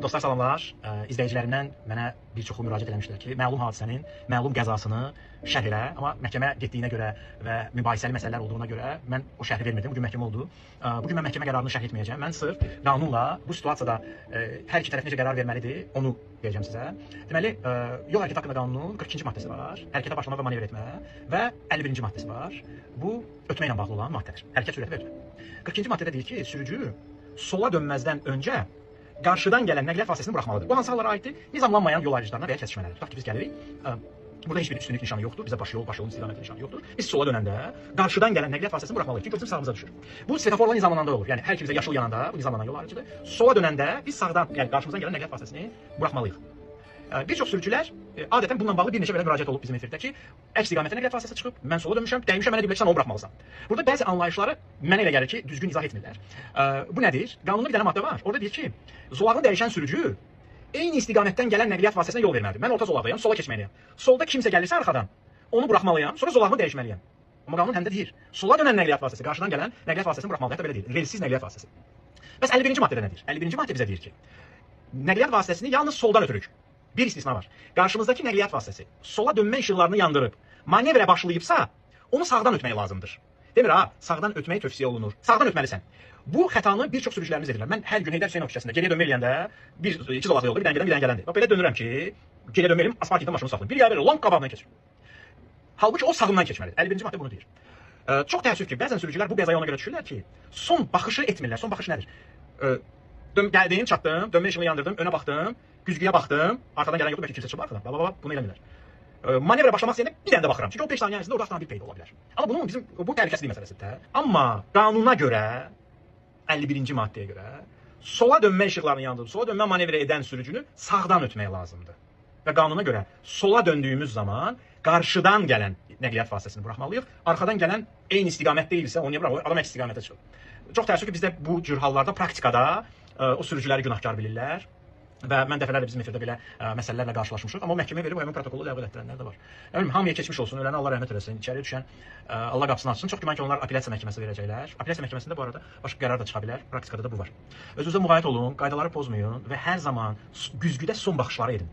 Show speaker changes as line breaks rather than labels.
Dostlar salamlar. İzləyicilərimdən mənə bir çoxu müraciət etmişlər ki, məlum hadisənin, məlum qəzasını şərh elə. Amma məhkəmə getdiyinə görə və mübahisəli məsələlər olduğuna görə mən o şərhi vermirdim. Bugün məhkəmə oldu. Bugün mən məhkəmə qərarını şərh etməyəcəm. Mən sırf qanunla bu situasiyada hər iki tərəf necə qərar verməlidir, onu verəcəm sizə. Deməli, yol hərəkəti haqqında qanunun 42-ci maddəsi var. Hərəkətə başlamaq və manevr etmə və 51-ci maddəsi var. Bu ötmə ilə bağlı olan maddədir. Hərəkət sürəti və ötmə. 42-ci maddədə deyir ki, sürücü sola dönməzdən öncə qarşıdan gələn nəqliyyat vasitəsini buraxmalıdır. Bu hansı hallara aiddir? Nizamlanmayan yol ayrıcılarına və ya kəsişmələrə. Tutaq ki, biz gəlirik. Burada heç bir üstünlük nişanı yoxdur. Bizə baş yolun istiqaməti nişanı yoxdur. Biz sola dönəndə qarşıdan gələn nəqliyyat vasitəsini buraxmalıyıq. Çünki o bizim sağımıza düşür. Bu svetoforla nizamlananda olur. Yəni hər ikimizə yaşıl yananda bu nizamlanan yol ayrıcıdır. Sola dönəndə biz sağdan, yəni qarşımızdan gələn nəqliyyat vasitəsini buraxmalıyıq. Bir çox sürücülər adətən bununla bağlı bir neçə belə müraciət olub bizim efirdə ki, əks istiqamətdə nəqliyyat vasitəsi çıxıb, mən sola dönmüşəm, dəymişəm, mənə deyiblər ki, sən onu buraxmalısan. Burada bəzi anlayışları mənə elə gəlir ki, düzgün izah etmirlər. Bu nədir? Qanunda bir dənə maddə var. Orada deyir ki, zolağını dəyişən sürücü eyni istiqamətdən gələn nəqliyyat vasitəsinə yol verməlidir. Mən orta zolaqdayam, sola keçməliyəm. Solda kimsə gəlirsə arxadan, onu buraxmalıyam, sonra zolağımı dəyişməliyəm. Amma qanun həm də deyir, sola dönən nəqliyyat vasitəsi, qarşıdan gələn nəqliyyat vasitəsini buraxmalıdır. Hətta belə deyir, relsiz nəqliyyat vasitəsi. Bəs 51-ci maddədə nədir? 51-ci maddə bizə deyir ki, nəqliyyat vasitəsini yalnız soldan ötürük. Bir istisna var. Qarşımızdakı nəqliyyat vasitəsi sola dönmə işıqlarını yandırıb manevrə başlayıbsa, onu sağdan ötmək lazımdır. Demir ha, sağdan ötmək tövsiyə olunur. Sağdan ötməlisən. Bu xətanı bir çox sürücülərimiz edirlər. Mən hər gün Heydər Hüseynov küçəsində geriyə dönmə eləyəndə iki zolaqlı yolda bir dənə gələndir. Bax belə dönürəm ki, geriyə dönmə eləyim, asfalt yerdən maşını saxlayım. Bir gəlir, long qabağından keçir. Halbuki o sağından keçməlidir. 51-ci maddə bunu deyir. Çox təəssüf ki, bəzən sürücülər bu qəzaya ona görə düşürlər ki, son baxışı etmirlər. Son baxış nədir? Gəldim, çatdım, dönmə işığını yandırdım, önə baxdım, güzgüyə baxdım, arxadan gələn yoxdur, bəlkə kimsə çıxıb arxadan. Baba, bunu eləmirlər. Manevrə başlamaq istəyəndə bir dənə də baxıram. Çünki o 5 saniyə ərzində orada avtomobil peyda ola bilər. Amma bunun bu təhlükəsizlik məsələsidir. Amma qanuna görə, 51-ci maddəyə görə, sola dönmə işıqlarını yandırıb, sola dönmə manevrə edən sürücünü sağdan ötmək lazımdır. Və qanuna görə sola döndüyümüz zaman qarşıdan gələn nəqliyyat vasitəsini buraxmalıyıq. Arxadan gələn eyni istiqamət deyilsə, onu niyə buraxmalıyıq? Adam əks istiqamətə çıxır. Çox təəssüf ki, bizdə bu cür hallarda praktikada o sürücüləri günahkar bilirlər. Və mən dəfələrlə bizim efirdə belə məsələlərlə qarşılaşmışıq. Amma məhkəməyə verib həmin protokolu ləğv etdirənlər də var. Hamıya keçmiş olsun, ölənə Allah rəhmət eləsin, içəriyə düşən Allah qapısını açsın. Çox güman ki, onlar apellyasiya məhkəməsinə verəcəklər. Apellyasiya məhkəməsində bu arada başqa qərar da çıxa bilər. Praktikada da bu var. Özünüzə müğayət olun, qaydaları pozmayın və hər zaman güzgüdə son baxışları edin.